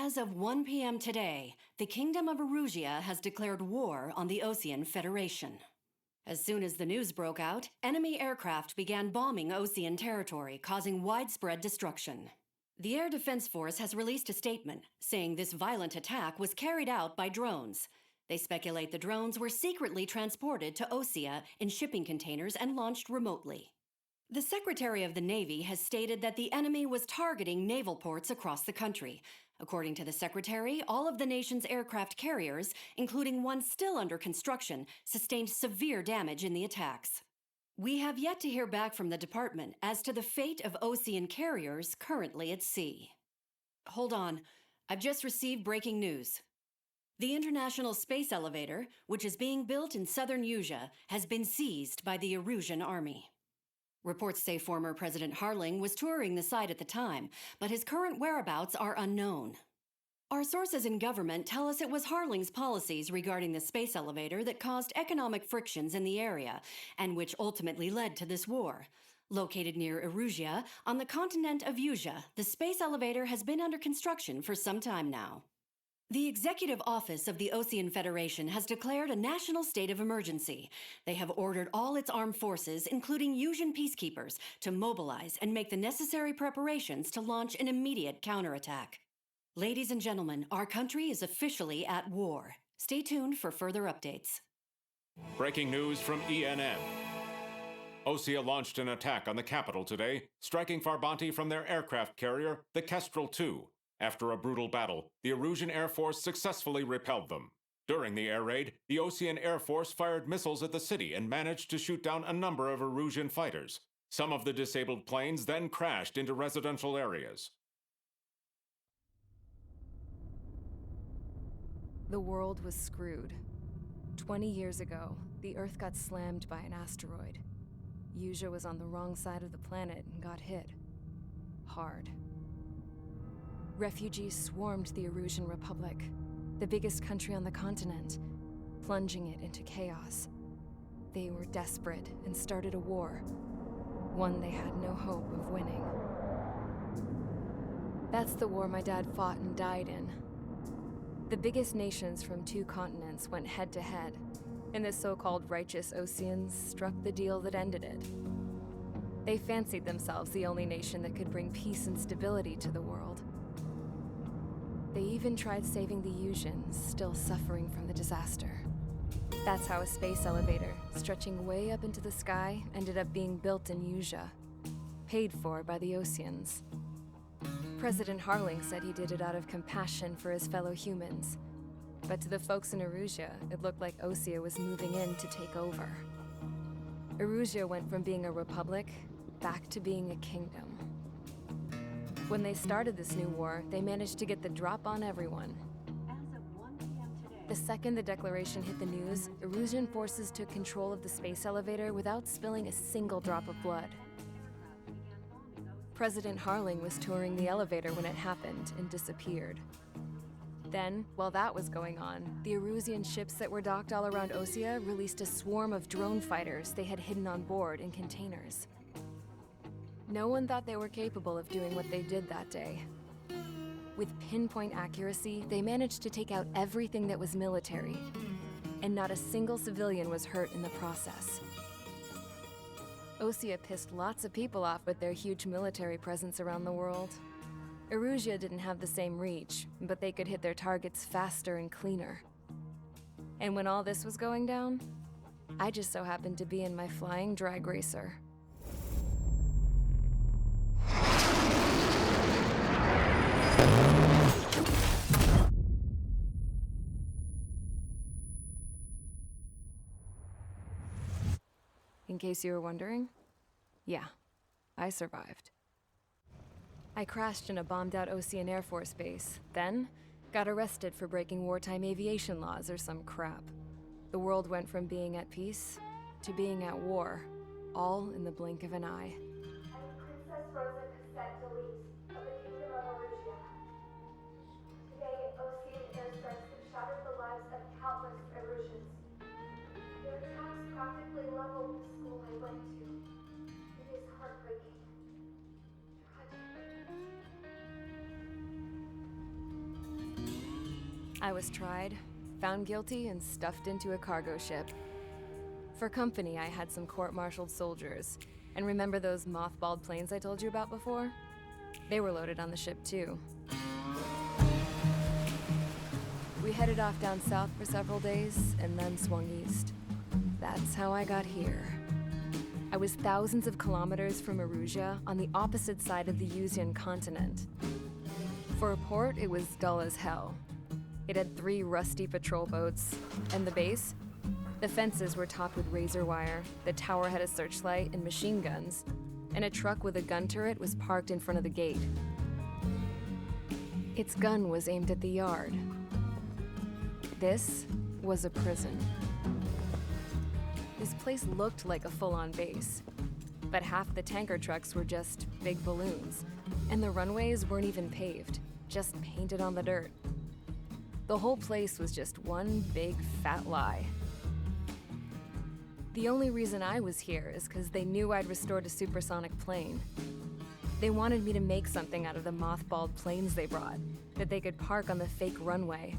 As of 1 p.m. today, the Kingdom of Erusia has declared war on the Osean Federation. As soon as the news broke out, enemy aircraft began bombing Osean territory, causing widespread destruction. The Air Defense Force has released a statement saying this violent attack was carried out by drones. They speculate the drones were secretly transported to Osea in shipping containers and launched remotely. The Secretary of the Navy has stated that the enemy was targeting naval ports across the country. According to the Secretary, all of the nation's aircraft carriers, including one still under construction, sustained severe damage in the attacks. We have yet to hear back from the department as to the fate of Osean carriers currently at sea. Hold on, I've just received breaking news. The International Space Elevator, which is being built in southern Usea, has been seized by the Erusian army. Reports say former President Harling was touring the site at the time, but his current whereabouts are unknown. Our sources in government tell us it was Harling's policies regarding the space elevator that caused economic frictions in the area, and which ultimately led to this war. Located near Erusia, on the continent of Usea, the space elevator has been under construction for some time now. The Executive Office of the Osean Federation has declared a national state of emergency. They have ordered all its armed forces, including Usean peacekeepers, to mobilize and make the necessary preparations to launch an immediate counterattack. Ladies and gentlemen, our country is officially at war. Stay tuned for further updates. Breaking news from ENN. Osea launched an attack on the capital today, striking Farbanti from their aircraft carrier, the Kestrel II. After a brutal battle, the Erusian Air Force successfully repelled them. During the air raid, the Osean Air Force fired missiles at the city and managed to shoot down a number of Erusian fighters. Some of the disabled planes then crashed into residential areas. The world was screwed. 20 years ago, the Earth got slammed by an asteroid. Usea was on the wrong side of the planet and got hit. Hard. Refugees swarmed the Erusian Republic, the biggest country on the continent, plunging it into chaos. They were desperate and started a war, one they had no hope of winning. That's the war my dad fought and died in. The biggest nations from 2 continents went head-to-head, and the so-called righteous Oseans struck the deal that ended it. They fancied themselves the only nation that could bring peace and stability to the world. They even tried saving the Useans, still suffering from the disaster. That's how a space elevator, stretching way up into the sky, ended up being built in Usea, paid for by the Oseans. President Harling said he did it out of compassion for his fellow humans. But to the folks in Erusia, it looked like Osea was moving in to take over. Erusia went from being a republic back to being a kingdom. When they started this new war, they managed to get the drop on everyone. As of 1 p.m. today, The second the declaration hit the news, Erusian forces took control of the space elevator without spilling a single drop of blood. President Harling was touring the elevator when it happened and disappeared. Then, while that was going on, the Erusian ships that were docked all around Osea released a swarm of drone fighters they had hidden on board in containers. No one thought they were capable of doing what they did that day. With pinpoint accuracy, they managed to take out everything that was military, and not a single civilian was hurt in the process. Osea pissed lots of people off with their huge military presence around the world. Erusia didn't have the same reach, but they could hit their targets faster and cleaner. And when all this was going down, I just so happened to be in my flying drag racer. In case you were wondering, yeah, I survived. I crashed in a bombed-out Osean Air Force base, then got arrested for breaking wartime aviation laws or some crap. The world went from being at peace to being at war, all in the blink of an eye. I'm Princess Rosa Cassette Delise of the Kingdom of Erusia. Today, Osean airstrikes have shattered the lives of countless Erusians. Their attacks practically leveled the school I went to. It is heartbreaking. Tragic. I was tried, found guilty, and stuffed into a cargo ship. For company, I had some court-martialed soldiers. And remember those mothballed planes I told you about before? They were loaded on the ship too. We headed off down south for several days, and then swung east. That's how I got here. I was thousands of kilometers from Erusia, on the opposite side of the Yuzian continent. For a port, it was dull as hell. It had 3 rusty patrol boats, and the base? The fences were topped with razor wire, the tower had a searchlight and machine guns, and a truck with a gun turret was parked in front of the gate. Its gun was aimed at the yard. This was a prison. This place looked like a full-on base, but half the tanker trucks were just big balloons, and the runways weren't even paved, just painted on the dirt. The whole place was just one big fat lie. The only reason I was here is because they knew I'd restored a supersonic plane. They wanted me to make something out of the mothballed planes they brought, that they could park on the fake runway.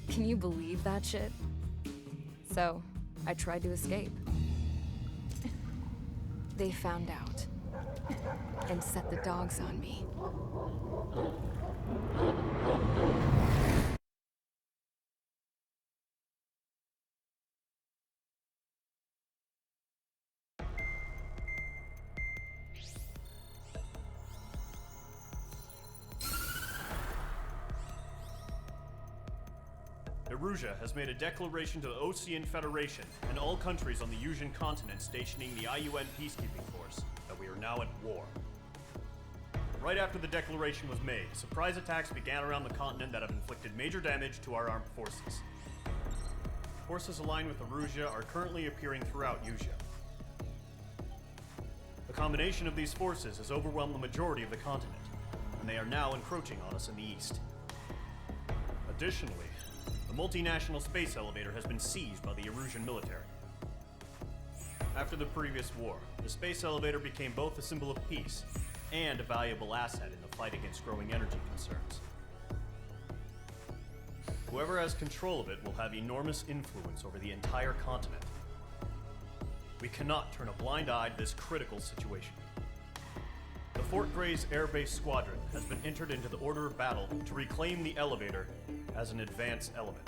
Can you believe that shit? So, I tried to escape. They found out, and set the dogs on me. Erusia has made a declaration to the Ocean Federation and all countries on the Yuzian continent stationing the IUN peacekeeping force that we are now at war. Right after the declaration was made, surprise attacks began around the continent that have inflicted major damage to our armed forces. Forces aligned with Erusia are currently appearing throughout Yusia. The combination of these forces has overwhelmed the majority of the continent, and they are now encroaching on us in the east. Additionally, the multinational space elevator has been seized by the Erusian military. After the previous war, the space elevator became both a symbol of peace and a valuable asset in the fight against growing energy concerns. Whoever has control of it will have enormous influence over the entire continent. We cannot turn a blind eye to this critical situation. The Fort Gray's Air Base Squadron has been entered into the order of battle to reclaim the elevator as an advance element.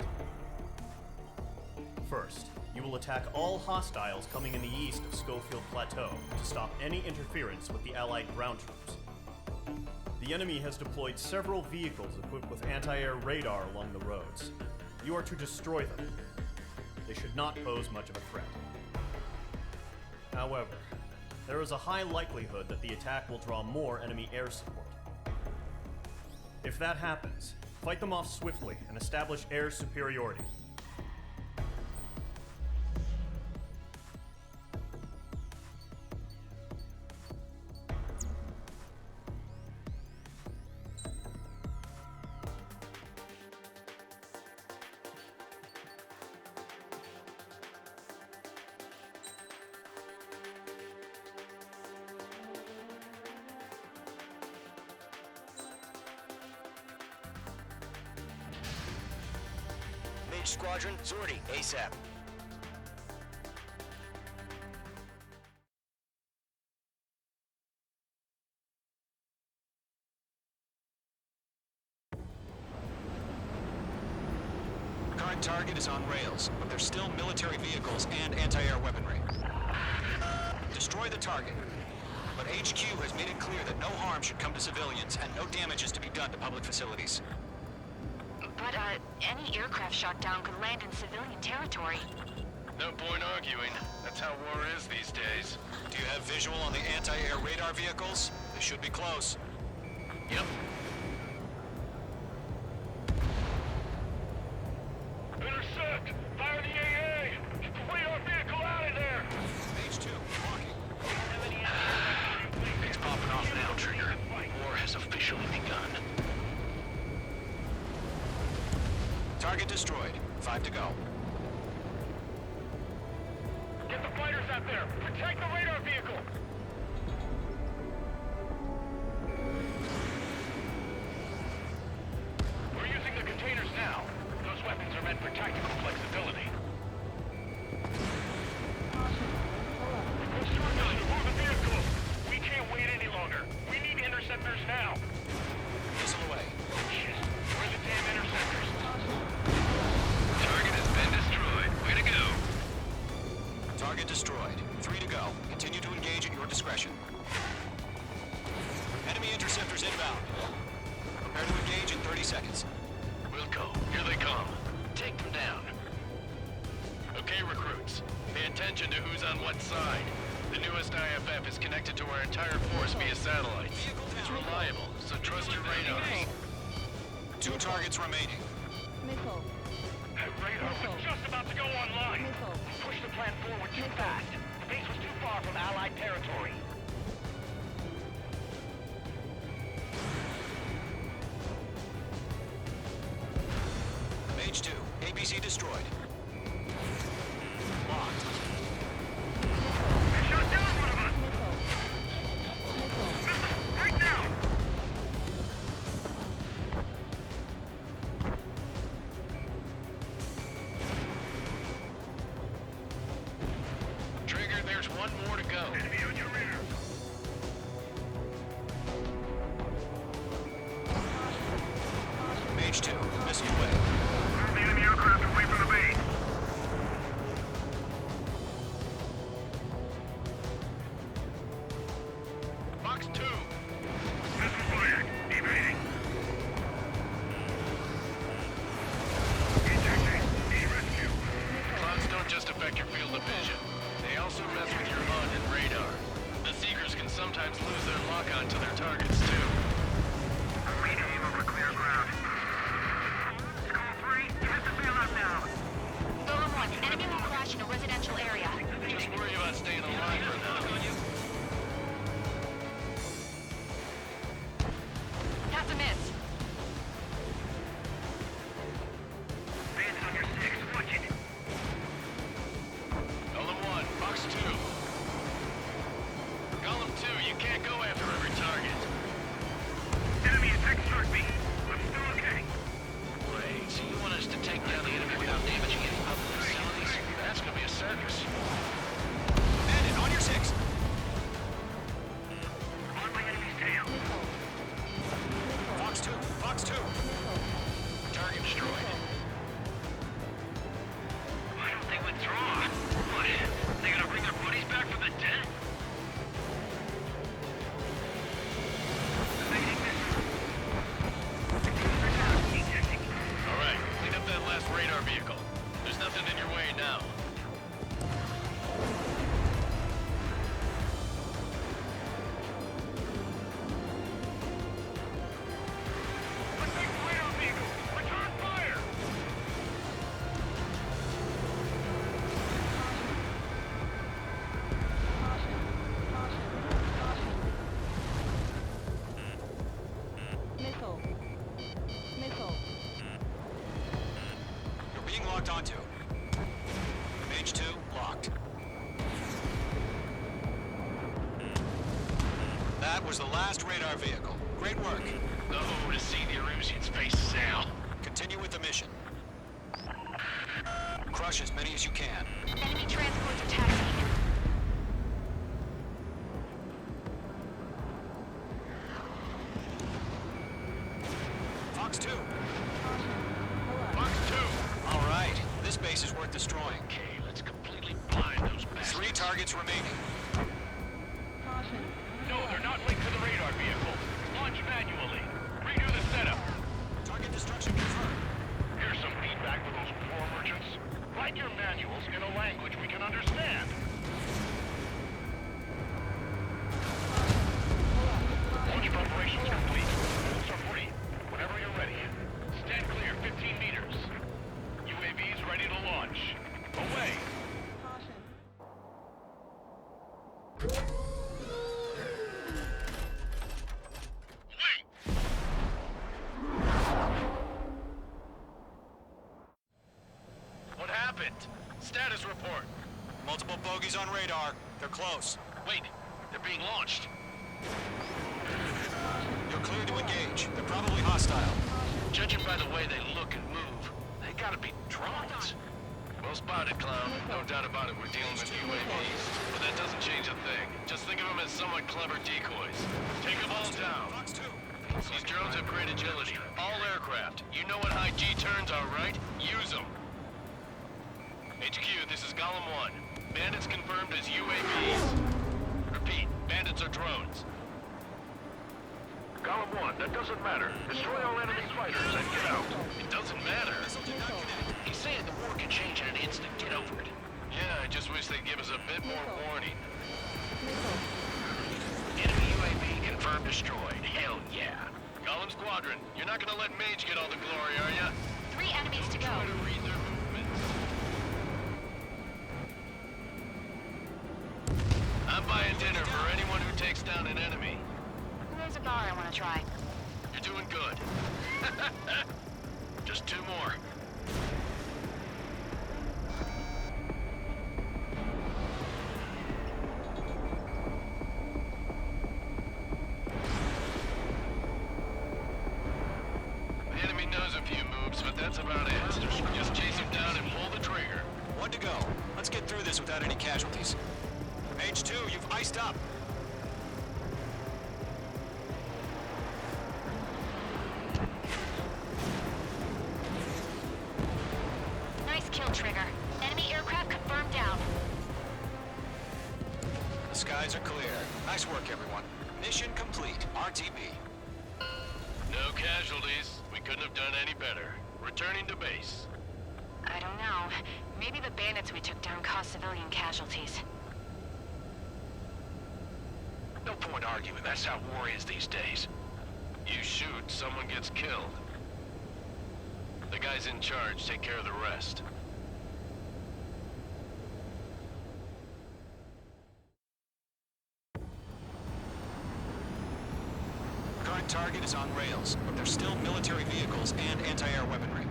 First, you will attack all hostiles coming in the east of Schofield Plateau to stop any interference with the Allied ground troops. The enemy has deployed several vehicles equipped with anti-air radar along the roads. You are to destroy them. They should not pose much of a threat. However, there is a high likelihood that the attack will draw more enemy air support. If that happens, fight them off swiftly and establish air superiority. Mage Squadron, sortie, ASAP. Current target is on rails, but there's still military vehicles and anti-air weaponry. Destroy the target. But HQ has made it clear that no harm should come to civilians and no damage is to be done to public facilities. But, any aircraft shot down could land in civilian territory. No point arguing. That's how war is these days. Do you have visual on the anti-air radar vehicles? They should be close. Yep. Intercept! Fire the AA! Get the radar vehicle out of there! Stage 2, marking. It's popping off now, Trigger. War has officially begun. Target destroyed. 5 to go. Get the fighters out there! Protect the radar vehicle! We're using the containers now. now. Missile away. Shit. Where are the damn interceptors? Target has been destroyed. Way to go. Target destroyed. 3 to go. Continue to engage at your discretion. Enemy interceptors inbound. Prepare to engage in 30 seconds. Wilco, here they come. Take them down. Okay, recruits. Pay attention to who's on what side. The newest IFF is connected to our entire force via satellite. It's reliable, so trust your radars. 2 targets remaining. Missile. Radar was just about to go online. Missile. Push the plan forward too fast. The base was too far from Allied territory. Mage 2, ABC destroyed. Locked. They shot down one of us. Right now. Trigger, there's one more to go. Enemy on your rear. Mage 2, missile away. Move the enemy aircraft away from the base. Box 2. Missile fired. Evading. Ejecting. E-rescue. Clouds don't just affect your field of vision. They also mess with your HUD and radar. The Seekers can sometimes lose their lock-on to their targets, too. Aim over clear ground. Skull 3, hit the payload now. Golem 1, enemy will crash in a residential area. Just worry about staying alive for now. That's a miss. Vance on your 6, watch it. Golem 1, Box 2. Golem 2, you can't go after every target. Enemy attack struck me. I'm still okay. Wait, so you want us to take down the enemy without damaging any public facilities? That's gonna be a circus. Bandit, on your 6. On my enemy's tail. Fox 2, Fox 2. Target destroyed. Why don't they withdraw? What? They gonna bring their buddies back from the dead? Evading missile. Ejecting. All right, clean up that last radar vehicle. There's nothing in your way now. Protect radar vehicle. Return fire. Missile. Missile. You're being locked onto. Mage 2, locked. That was the last radar vehicle. Great work. Oh, to see the Erusians' faces now. Continue with the mission. Crush as many as you can. Enemy transports are taxiing. Fox 2. Fox 2. All right, this base is worth destroying. Okay, let's completely blind those bastards. 3 targets remaining. No, they're not linked to the radar vehicle. Launch manually. Redo the setup. Target destruction confirmed. Here's some feedback for those poor merchants. Write your manuals in a language we can understand. Launch preparations complete. Bolts are free. Whenever you're ready. Stand clear 15 meters. UAVs ready to launch. Away. Wait! What happened? Status report. Multiple bogies on radar. They're close. Wait, they're being launched. You're clear to engage. They're probably hostile. Judging by the way they look and move, they gotta be drones. Well spotted, Clown. No doubt about it, we're dealing with UAVs. But that doesn't change a thing. Just think of them as somewhat clever decoys. Take them all down. down. These drones have great agility. All aircraft. You know what high G turns are, right? Use them. HQ, this is Golem 1. Bandits confirmed as UAVs. Repeat, bandits are drones. Golem 1, that doesn't matter. Destroy all enemy fighters and get out. It doesn't matter. He's saying the war can change in an instant. Get over it. Yeah, I just wish they'd give us a bit more warning. Enemy UAV confirmed destroyed. Hell yeah. Golem Squadron, you're not gonna let Mage get all the glory, are ya? 3 enemies to go. Try to read their movements. I'm buying dinner for anyone who takes down an enemy. There's a bar I want to try. You're doing good. Just 2 more. The enemy knows a few moves, but that's about it. Just chase him down and pull the trigger. 1 to go. Let's get through this without any casualties. H2, you've iced up. Nice kill, Trigger. Enemy aircraft confirmed down. The skies are clear. Nice work, everyone. Mission complete. RTB. No casualties. We couldn't have done any better. Returning to base. I don't know. Maybe the bandits we took down caused civilian casualties. No point arguing. That's how war is these days. You shoot, someone gets killed. The guys in charge take care of the rest. Current target is on rails, but there's still military vehicles and anti-air weaponry.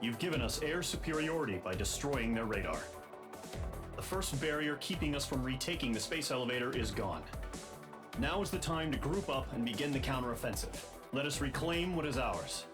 You've given us air superiority by destroying their radar. The first barrier keeping us from retaking the space elevator is gone. Now is the time to group up and begin the counteroffensive. Let us reclaim what is ours.